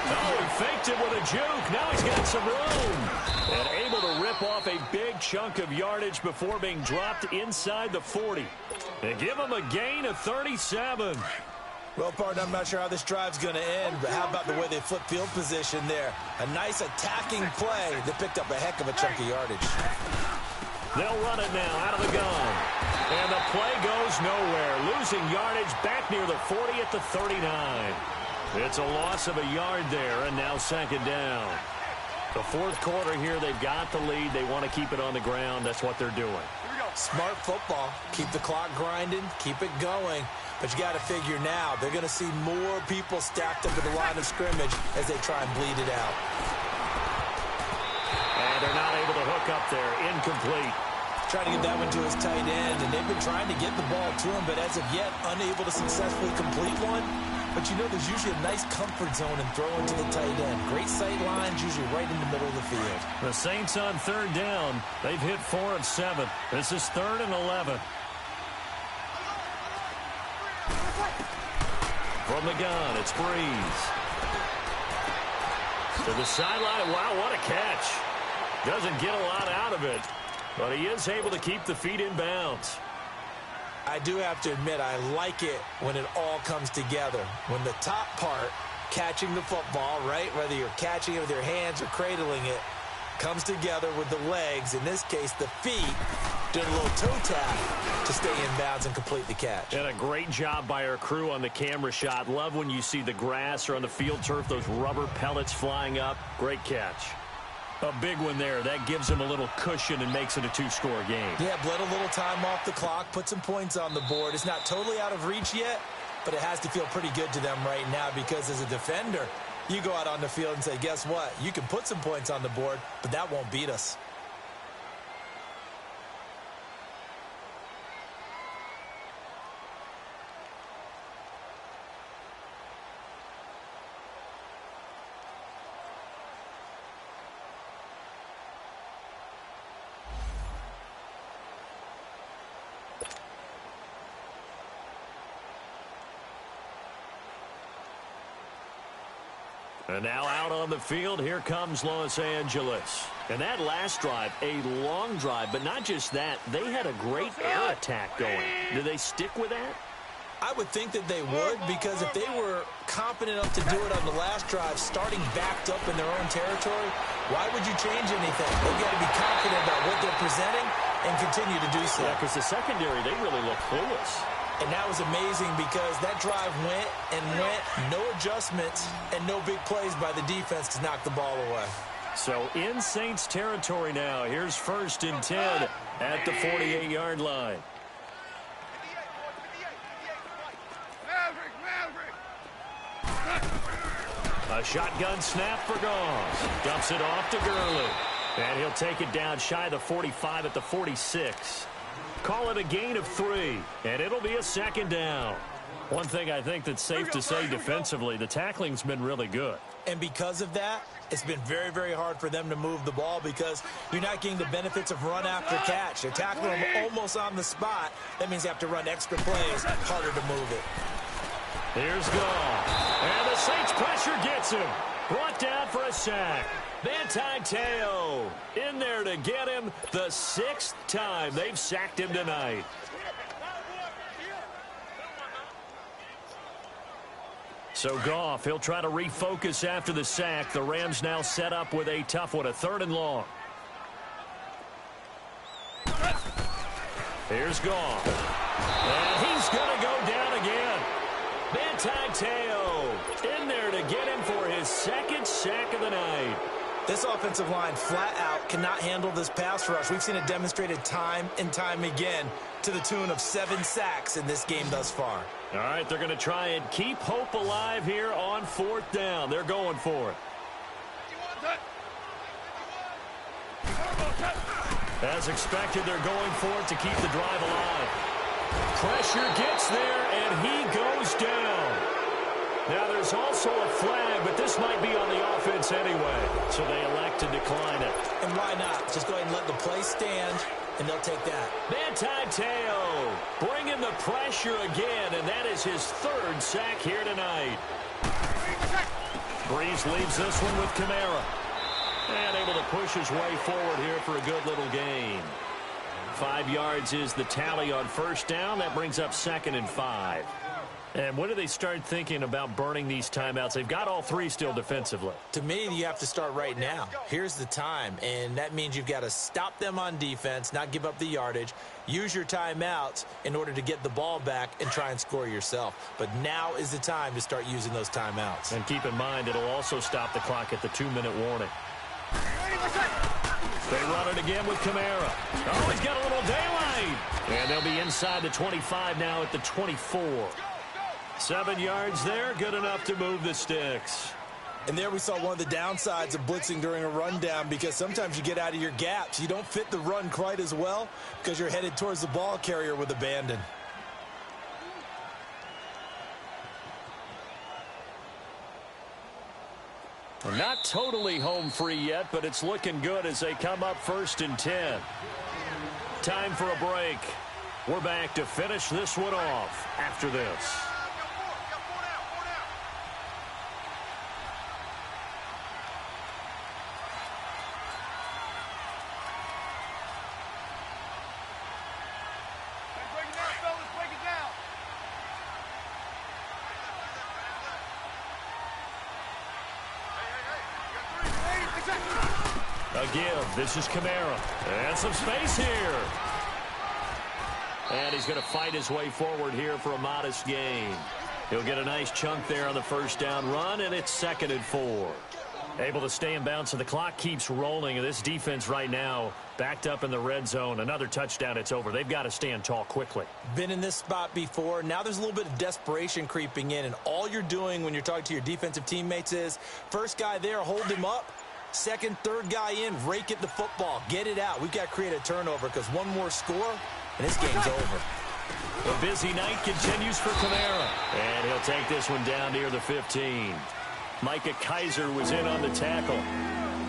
Oh, he faked it with a juke. Now he's got some room. And able to rip off a big chunk of yardage before being dropped inside the 40. And give him a gain of 37. Well, partner, I'm not sure how this drive's going to end, but how about the way they flip field position there? A nice attacking play that picked up a heck of a chunk of yardage. They'll run it now out of the gun. And the play goes nowhere. Losing yardage back near the 40 at the 39. It's a loss of a yard there, and now 2nd down. The fourth quarter here, they've got the lead. They want to keep it on the ground. That's what they're doing. Smart football. Keep the clock grinding. Keep it going. But you got to figure now, they're going to see more people stacked up at the line of scrimmage as they try and bleed it out. And they're not able to hook up there. Incomplete. Trying to get that one to his tight end, and they've been trying to get the ball to him, but as of yet, unable to successfully complete one. But you know there's usually a nice comfort zone in throwing to the tight end. Great sight lines, usually right in the middle of the field. The Saints on 3rd down. They've hit 4 of 7. This is 3rd and 11. From the gun, it's Breeze. To the sideline. Wow, what a catch. Doesn't get a lot out of it, but he is able to keep the feet in bounds. I do have to admit, I like it when it all comes together. When the top part, catching the football, right, whether you're catching it with your hands or cradling it, comes together with the legs, in this case the feet, doing a little toe tap to stay in bounds and complete the catch. And a great job by our crew on the camera shot. Love when you see the grass or on the field turf, those rubber pellets flying up. Great catch. A big one there. That gives him a little cushion and makes it a two-score game. Yeah, bled a little time off the clock, put some points on the board. It's not totally out of reach yet, but it has to feel pretty good to them right now because as a defender, you go out on the field and say, guess what? You can put some points on the board, but that won't beat us. And now out on the field, here comes Los Angeles. And that last drive, a long drive, but not just that, they had a great air attack going. Do they stick with that? I would think that they would, because if they were competent enough to do it on the last drive, starting backed up in their own territory, why would you change anything? They've got to be confident about what they're presenting and continue to do so. Yeah, because the secondary, they really look clueless. And that was amazing because that drive went and went, no adjustments, and no big plays by the defense to knock the ball away. So in Saints territory now, here's 1st and 10 at the 48-yard line. A shotgun snap for Goff. Dumps it off to Gurley. And he'll take it down shy of the 45 at the 46. Call it a gain of 3, and it'll be a 2nd down. One thing I think that's safe to say defensively, the tackling's been really good. And because of that, it's been very, very hard for them to move the ball because you're not getting the benefits of run after catch. They're tackling them almost on the spot. That means you have to run extra plays, harder to move it. Here's Goff. And the Saints pressure gets him. Brought down for a sack. Teo in there to get him the 6th time they've sacked him tonight. So Goff, he'll try to refocus after the sack. The Rams now set up with a tough one, a 3rd and long. Here's Goff. And he's going to go down again. Teo in there to get him for his 2nd sack of the night. This offensive line flat out cannot handle this pass rush. We've seen it demonstrated time and time again to the tune of 7 sacks in this game thus far. All right, they're going to try and keep hope alive here on 4th down. They're going for it. As expected, they're going for it to keep the drive alive. Pressure gets there, and he goes down. Now, there's also a flag, but this might be on the offense anyway, so they elect to decline it. And why not? Just go ahead and let the play stand, and they'll take that. Teo bringing the pressure again, and that is his 3rd sack here tonight. Breeze leaves this one with Kamara. And able to push his way forward here for a good little gain. 5 yards is the tally on 1st down. That brings up 2nd and 5. And when do they start thinking about burning these timeouts? They've got all 3 still defensively. To me, you have to start right now. Here's the time, and that means you've got to stop them on defense, not give up the yardage, use your timeouts in order to get the ball back and try and score yourself. But now is the time to start using those timeouts. And keep in mind, it'll also stop the clock at the 2-minute warning. They run it again with Kamara. Oh, he's got a little daylight. And they'll be inside the 25 now at the 24. 7 yards there, good enough to move the sticks. And there we saw one of the downsides of blitzing during a rundown because sometimes you get out of your gaps. You don't fit the run quite as well because you're headed towards the ball carrier with abandon. Not totally home free yet, but it's looking good as they come up 1st and 10. Time for a break. We're back to finish this one off after this. A give. This is Kamara. And some space here. And he's going to fight his way forward here for a modest gain. He'll get a nice chunk there on the first down run, and it's 2nd and 4. Able to stay in bounds, so the clock keeps rolling. This defense right now backed up in the red zone. Another touchdown, it's over. They've got to stand tall quickly. Been in this spot before. Now there's a little bit of desperation creeping in, and all you're doing when you're talking to your defensive teammates is first guy there, hold him up. Second, third guy in, rake at the football. Get it out. We've got to create a turnover because one more score, and this game's over. A busy night continues for Kamara. And he'll take this one down near the 15. Micah Kaiser was in on the tackle.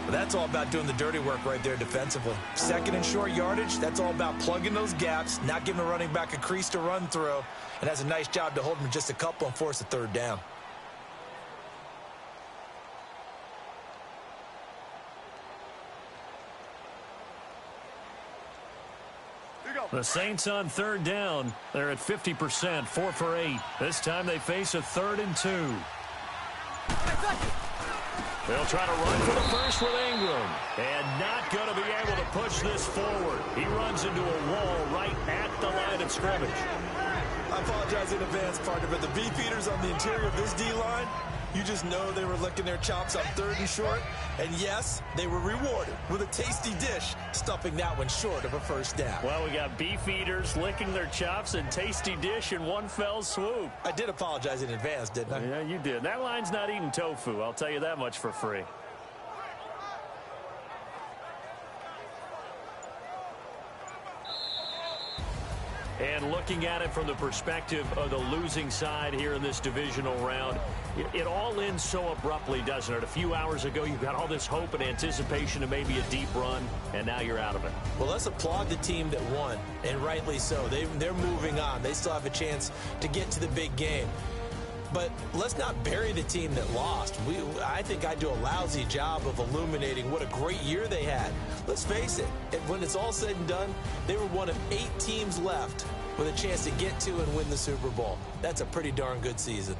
That's all about doing the dirty work right there defensively. Second and short yardage, that's all about plugging those gaps, not giving the running back a crease to run through, and has a nice job to hold him just a couple and force a third down. The Saints on third down. They're at 50%, 4 for 8. This time they face a 3rd and 2. They'll try to run for the first with Ingram. And not going to be able to push this forward. He runs into a wall right at the line of scrimmage. I apologize in advance, partner, but the beefeaters on the interior of this D-line, you just know they were licking their chops on 3rd and short. And yes, they were rewarded with a tasty dish, stuffing that one short of a first down. Well, we got beef eaters licking their chops and tasty dish in one fell swoop. I did apologize in advance, didn't I? Yeah, you did. That line's not eating tofu. I'll tell you that much for free. And looking at it from the perspective of the losing side here in this divisional round, it all ends so abruptly, doesn't it? A few hours ago, you got all this hope and anticipation of maybe a deep run, and now you're out of it. Well, let's applaud the team that won, and rightly so. They're moving on. They still have a chance to get to the big game. But let's not bury the team that lost. I think I do a lousy job of illuminating what a great year they had. Let's face it, when it's all said and done, they were one of 8 teams left with a chance to get to and win the Super Bowl. That's a pretty darn good season.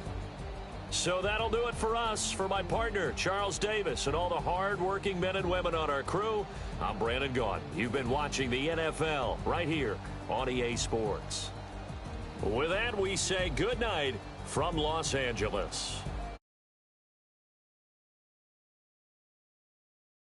So that'll do it for us. For my partner, Charles Davis, and all the hard-working men and women on our crew, I'm Brandon Gaudin. You've been watching the NFL right here on EA Sports. With that, we say good night from Los Angeles.